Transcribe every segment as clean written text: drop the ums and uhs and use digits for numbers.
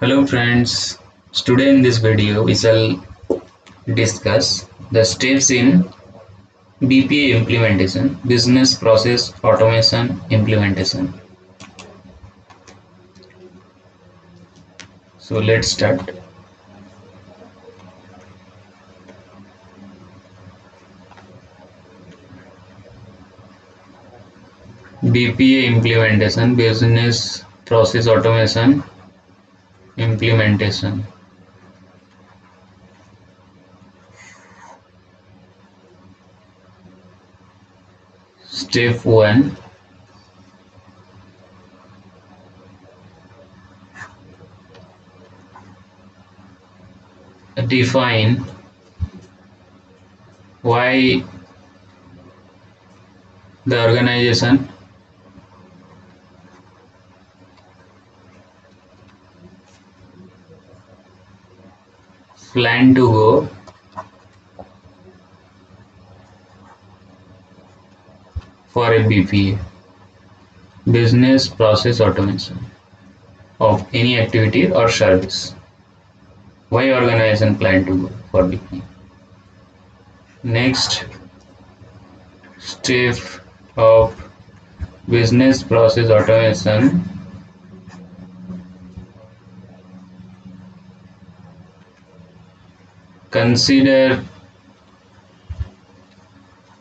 Hello friends, today in this video we shall discuss the steps in BPA implementation, business process automation implementation. So let's start. BPA implementation, business process automation implementation. Step 1. Define why the organization plan to go for a BPA, business process automation of any activity or service. Why organization plan to go for BPA? Next step of business process automation consider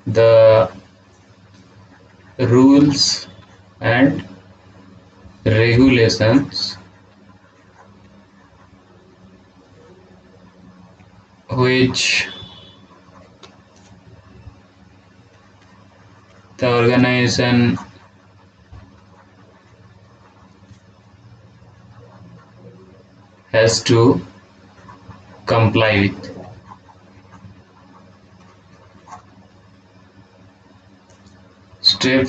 the rules and regulations which the organization has to comply with. Step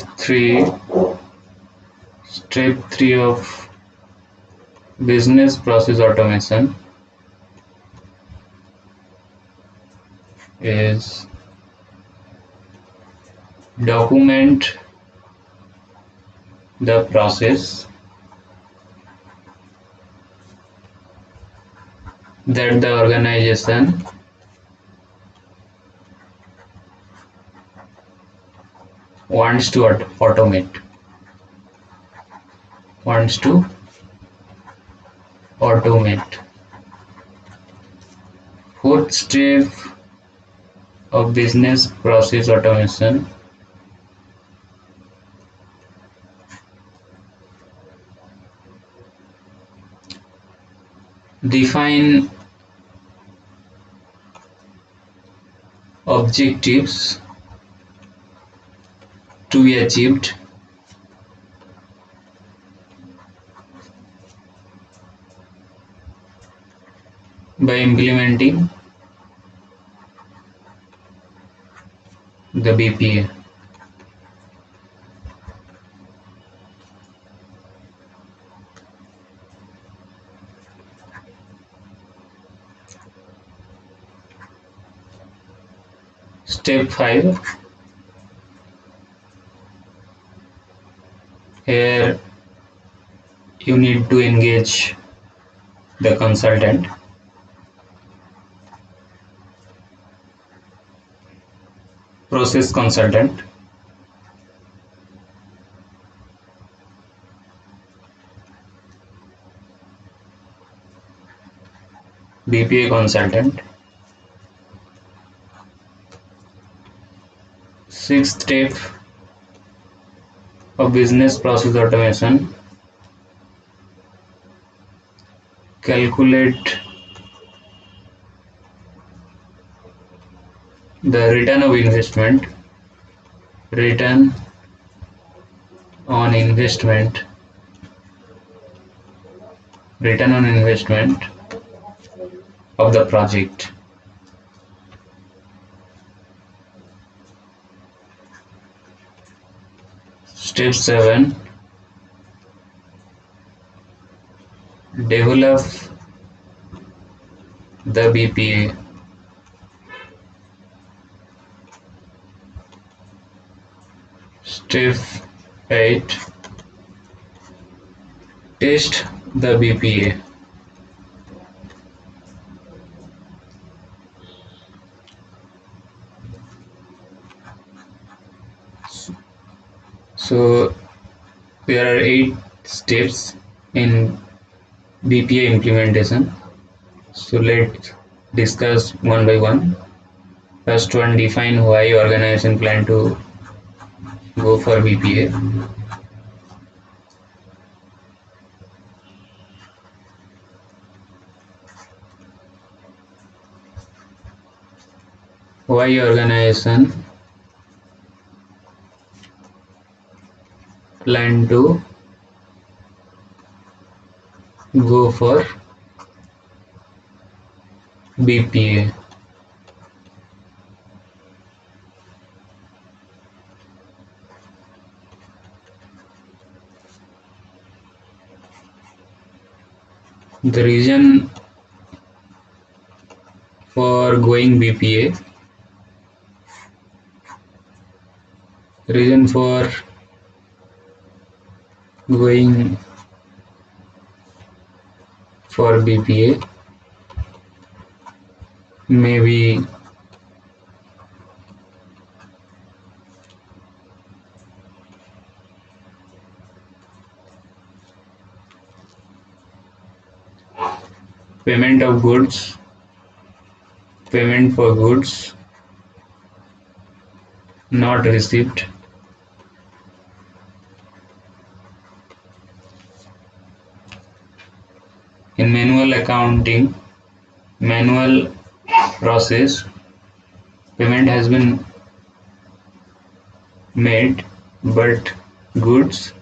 3 of business process automation is document the process that the organization wants to automate. Fourth step of business process automation define objectives to be achieved by implementing the BPA. Step 5. Here you need to engage the consultant. Process consultant. BPA consultant. Sixth step of business process automation, calculate the return on investment of the project. Step 7. Develop the BPA. Step 8. Test the BPA. So there are 8 steps in BPA implementation. So let's discuss one by one. First one, define why organization plan to go for BPA. Why organization plan to go for BPA. The reason for going BPA, reason for going for BPA maybe payment of goods, payment for goods not received, in manual process, payment has been made but goods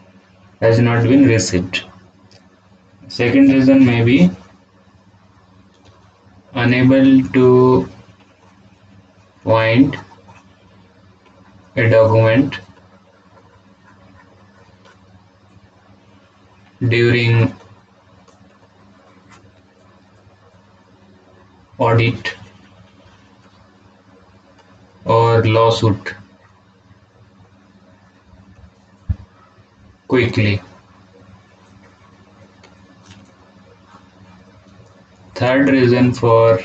has not been received. Second reason may be unable to find a document during audit or lawsuit quickly. Third reason for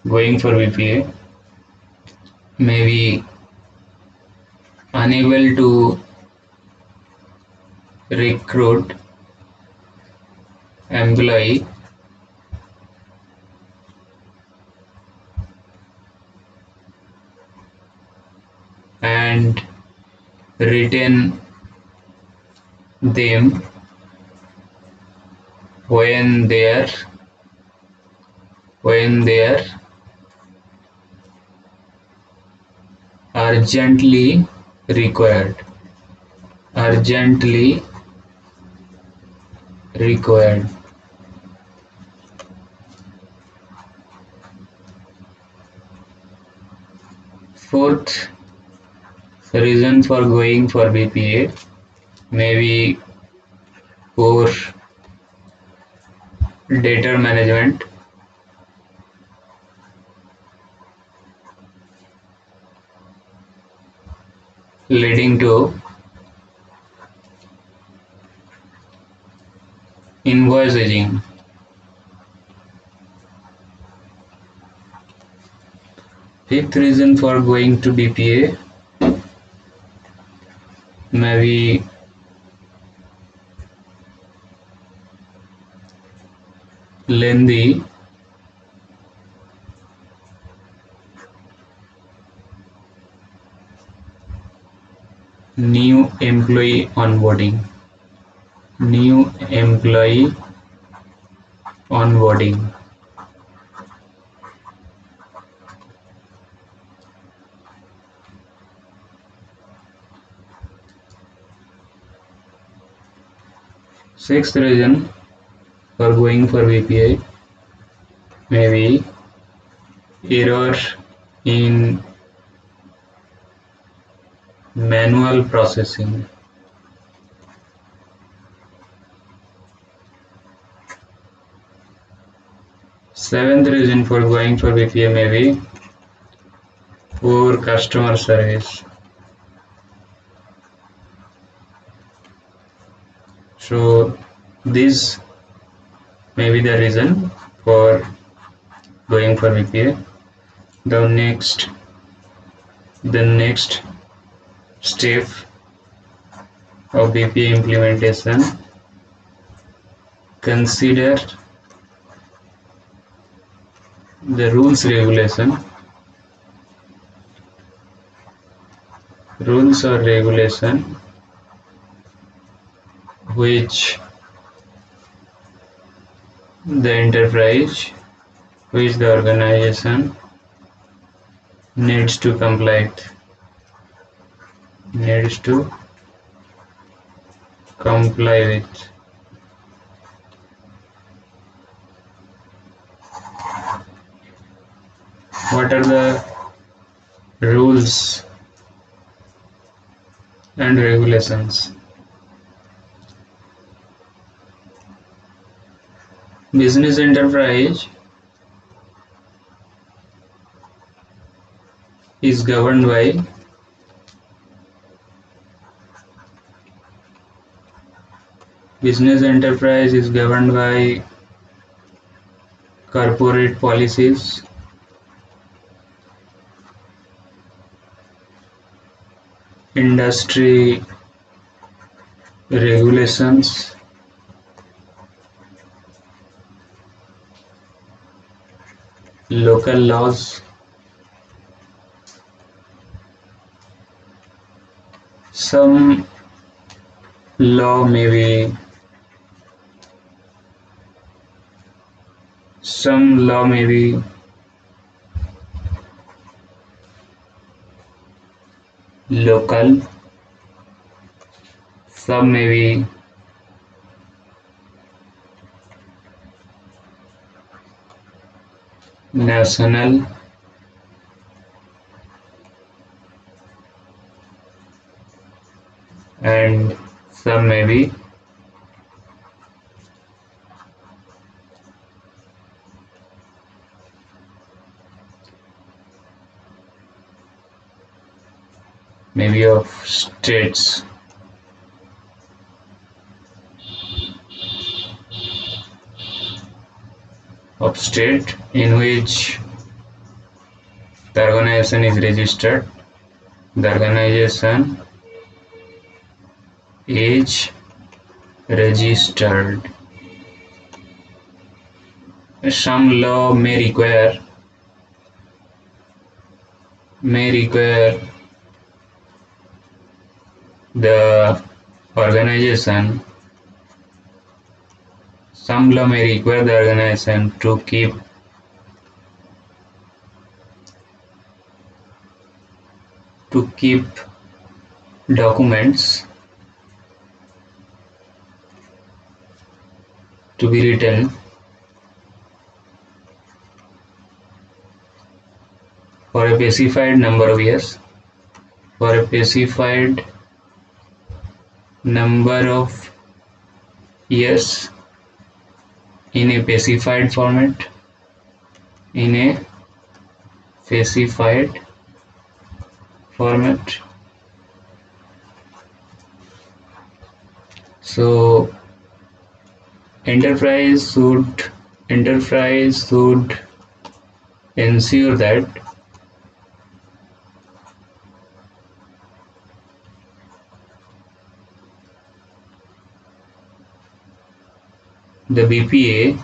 going for BPA may be unable to recruit employee and retain them when they are urgently required. Urgently required. Fourth reason for going for BPA may be poor data management, leading to invoice aging. Fifth reason for going to BPA may be lengthy new employee onboarding. New employee onboarding. Sixth reason for going for BPA may be error in manual processing. Seventh reason for going for BPA may be poor customer service. So this may be the reason for going for BPA. The next step of BPA implementation, consider the rules or regulation which the enterprise, which the organization needs to comply with. What are the rules and regulations? Business enterprise is governed by corporate policies, industry regulations, local laws, some law may be local, some may be national, and some may be of states. In which the organization is registered. The organization is registered. Some law may require the organization to keep documents to be written for a specified number of years, in a specified format, So enterprise should ensure that the BPA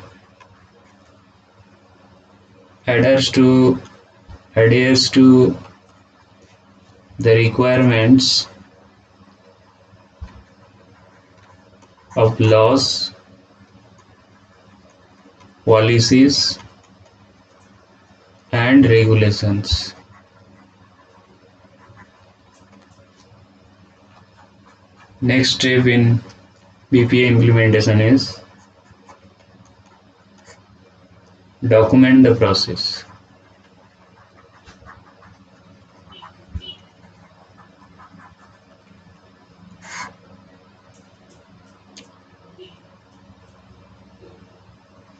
adheres to the requirements of laws, policies, and regulations. Next step in BPA implementation is document the process.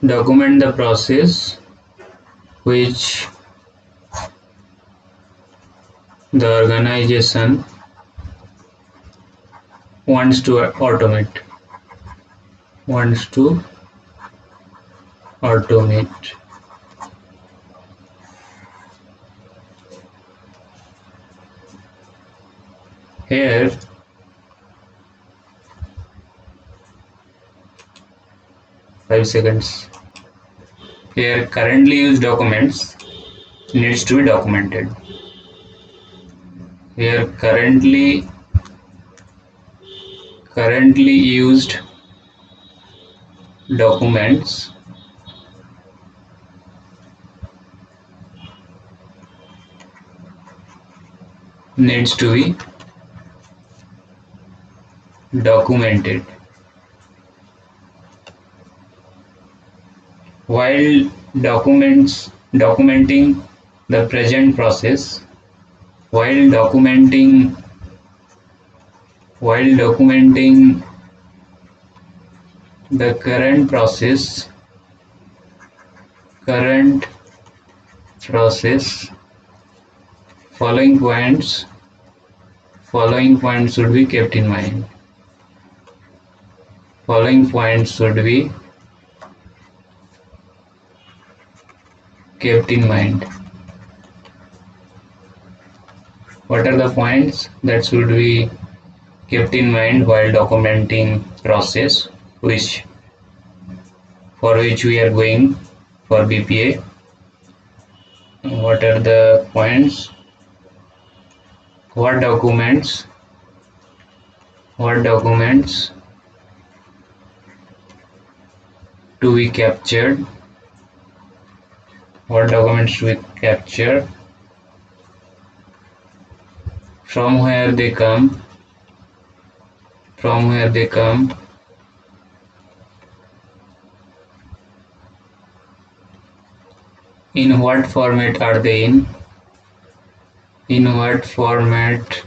Document the process which the organization wants to automate. Here 5 seconds. Here currently used documents needs to be documented. Here currently used documents needs to be documented. While documenting the present process, while documenting the current process, following points should be kept in mind. Following points should be kept in mind. What are the points that should be kept in mind while documenting process for which we are going for BPA? What are the points? What documents to be captured? What documents to be captured? From where they come? In what format are they in? In what format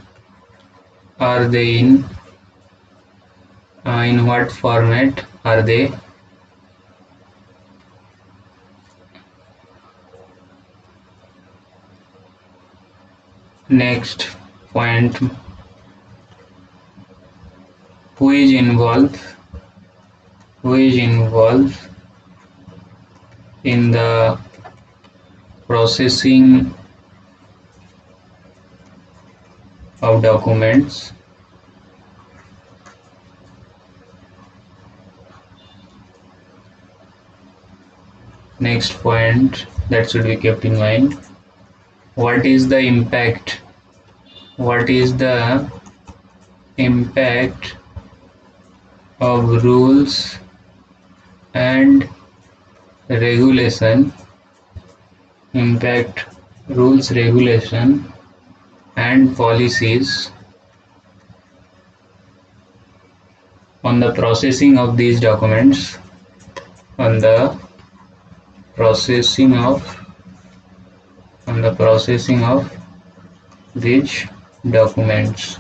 are they in? In what format are they? Next point, who is involved in the processing of documents? Next point that should be kept in mind, what is the impact of rules and regulation and policies on the processing of these documents, on the processing of these documents.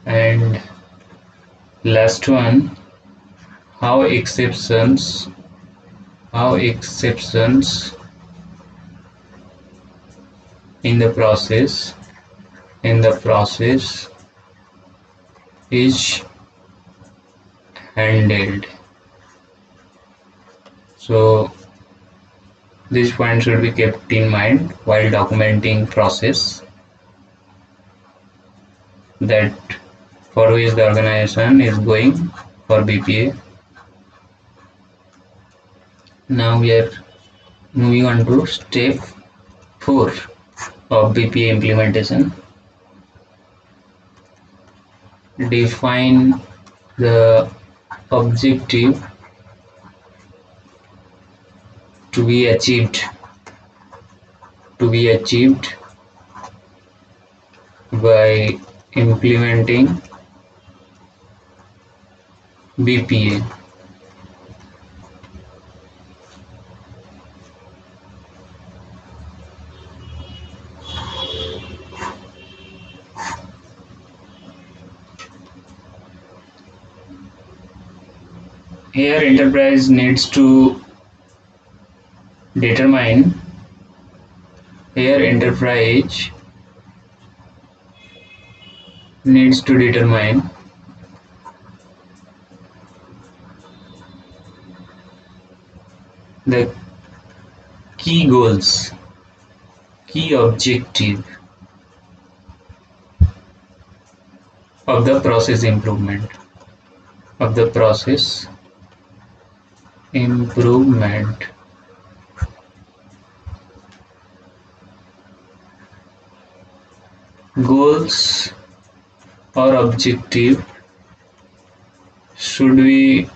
And last one, how exceptions in the process is handled. So these points should be kept in mind while documenting process that for which the organization is going for BPA. Now we are moving on to step 4 of BPA implementation. Define the objective to be achieved by implementing BPA. Here enterprise needs to determine the key goals, key objective of the process improvement. of the process improvement. Goals or objective should be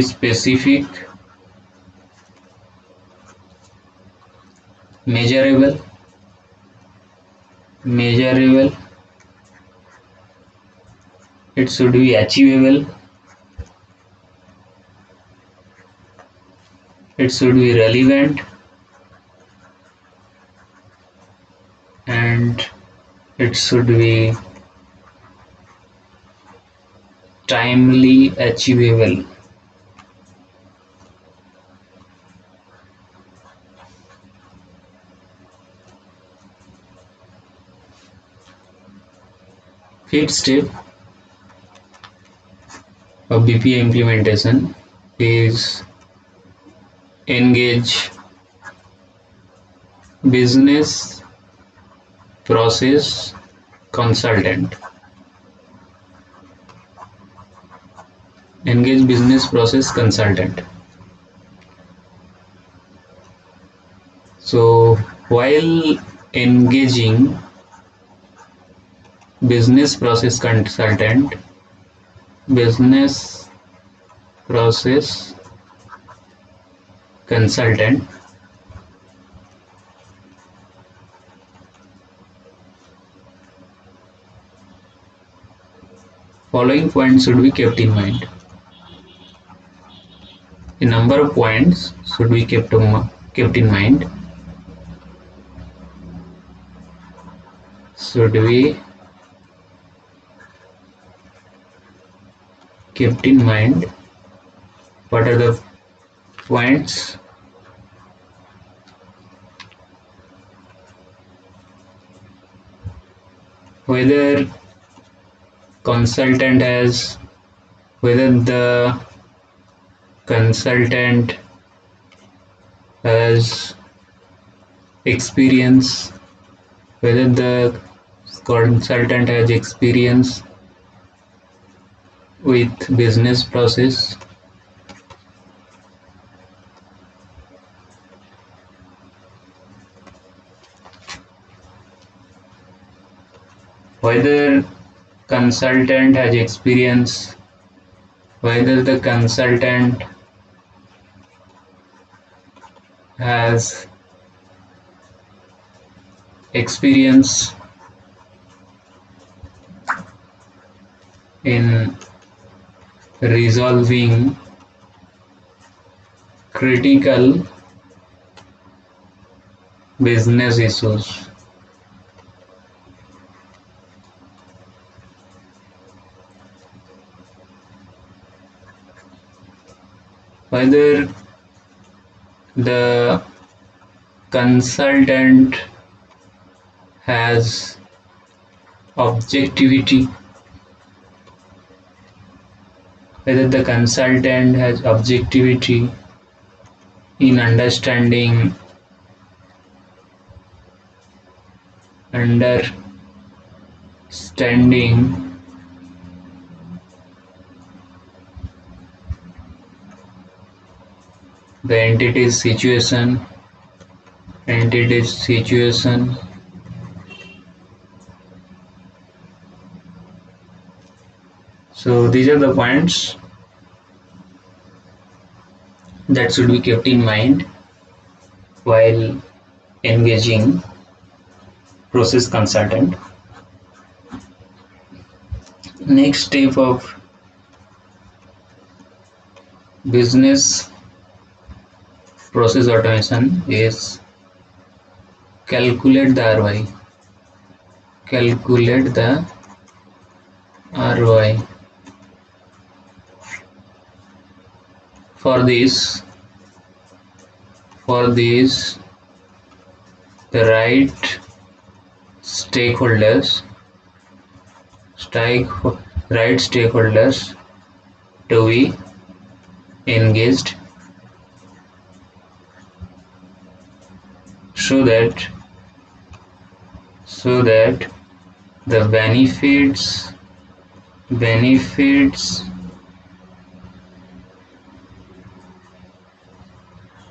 specific, measurable, it should be achievable, it should be relevant, and it should be timely achievable. Fifth step of BPA implementation is engage business process consultant. Engage business process consultant. So while engaging business process consultant, following points should be kept in mind. A number of points should be kept in mind. Should be kept in mind. What are the points? Whether the consultant has experience, whether the consultant has experience with business process, whether consultant has experience, whether the consultant has experience in resolving critical business issues. Whether the consultant has objectivity, in understanding the entity's situation. So these are the points that should be kept in mind while engaging process consultant. Next step of business process automation is calculate the ROI. For this, the right stakeholders to be engaged so that The benefits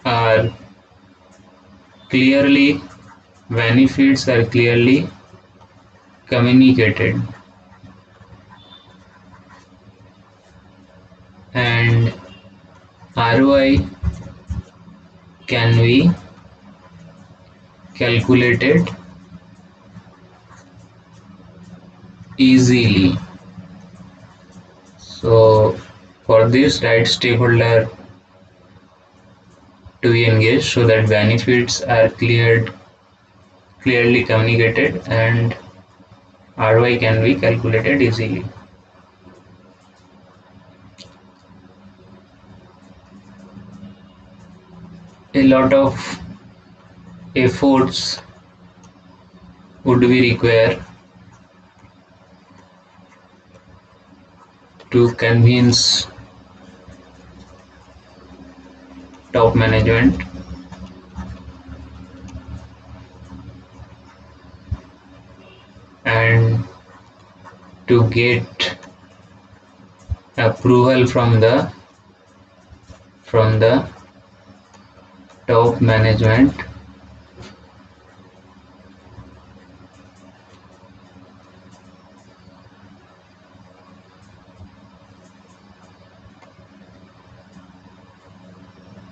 are clearly benefits are clearly communicated, and ROI can be calculated easily. So for this, right stakeholder to be engaged so that benefits are clearly communicated and ROI can be calculated easily. A lot of efforts would be required to convince top management and to get approval from the top management.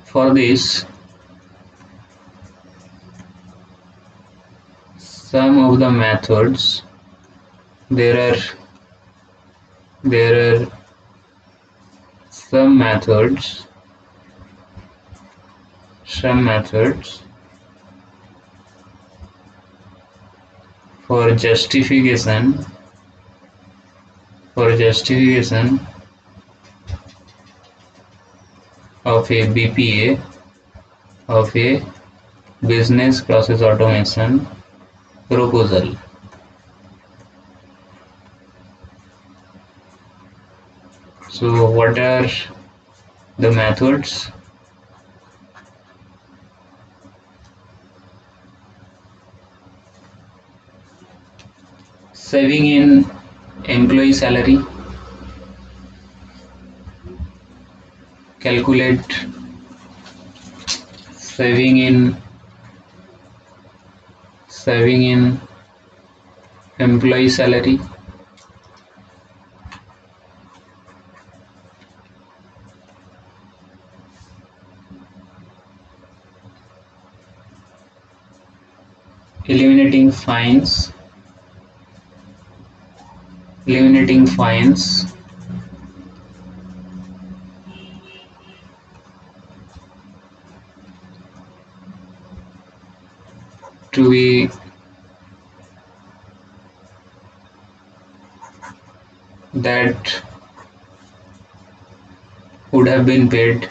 For this, some of the methods, there are there are some methods for justification of a BPA, of a business process automation proposal. So what are the methods? Saving in employee salary, calculate saving in employee salary, eliminating fines to be that would have been paid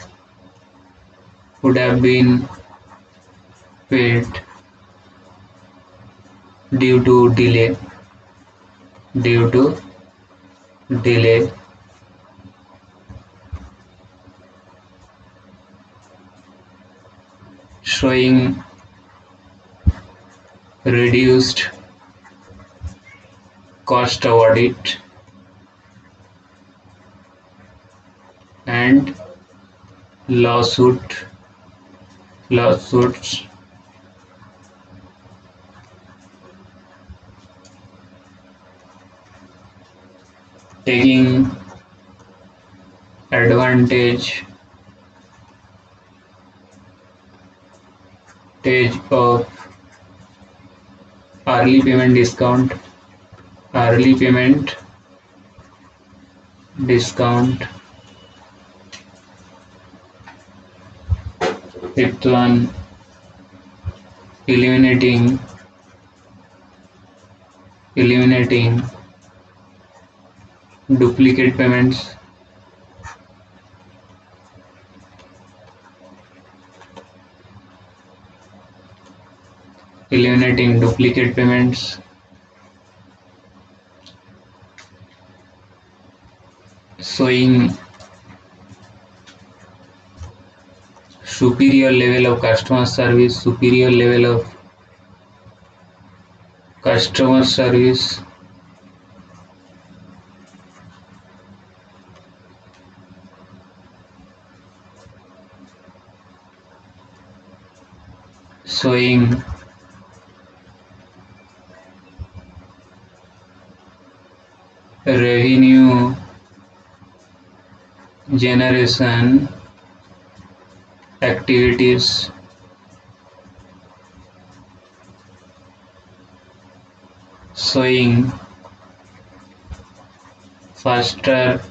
due to delay, showing reduced cost of audit and lawsuits taking advantage of early payment discount. Fifth one, eliminating duplicate payments. Showing superior level of customer service showing revenue generation activities, showing faster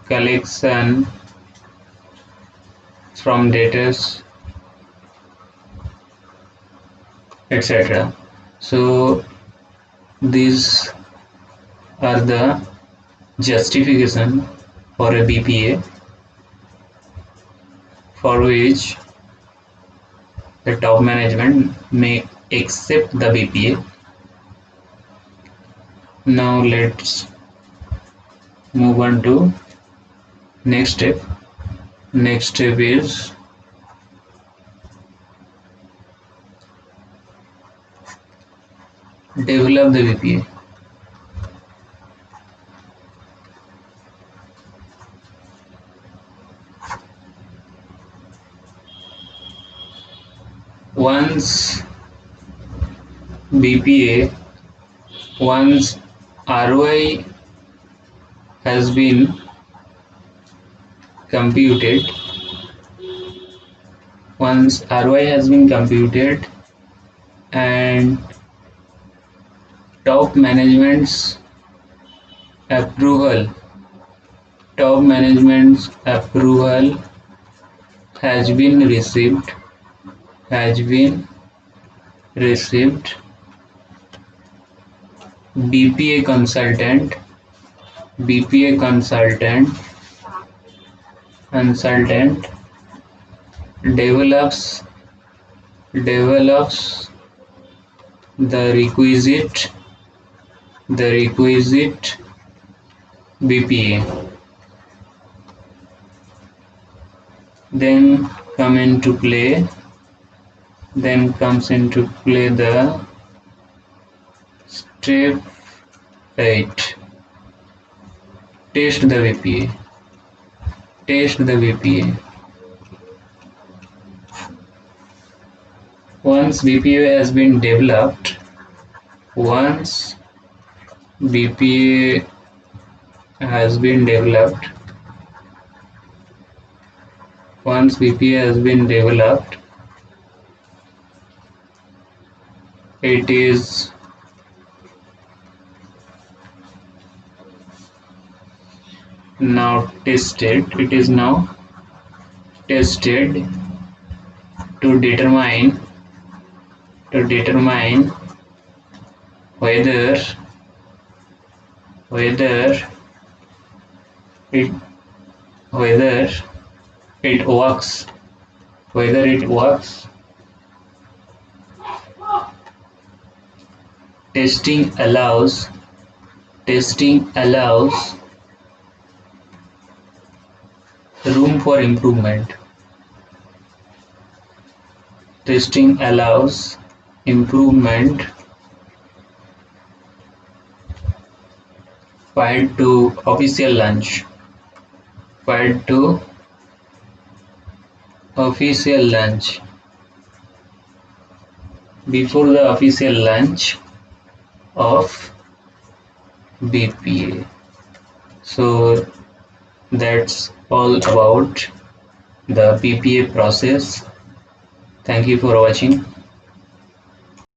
collection from debtors, etc. So these are the justification for a BPA for which the top management may accept the BPA. Now let's move on to next step. Next step is develop the BPA. Once BPA, once ROI has been computed, and top management's approval has been received, BPA consultant develops the requisite BPA. Then comes into play the step 8. Test the BPA. Once BPA has been developed, it is now tested to determine whether it works. Testing allows room for improvement. Testing allows improvement. Prior to official launch. Before the official launch of BPA. So that's all about the BPA process. Thank you for watching.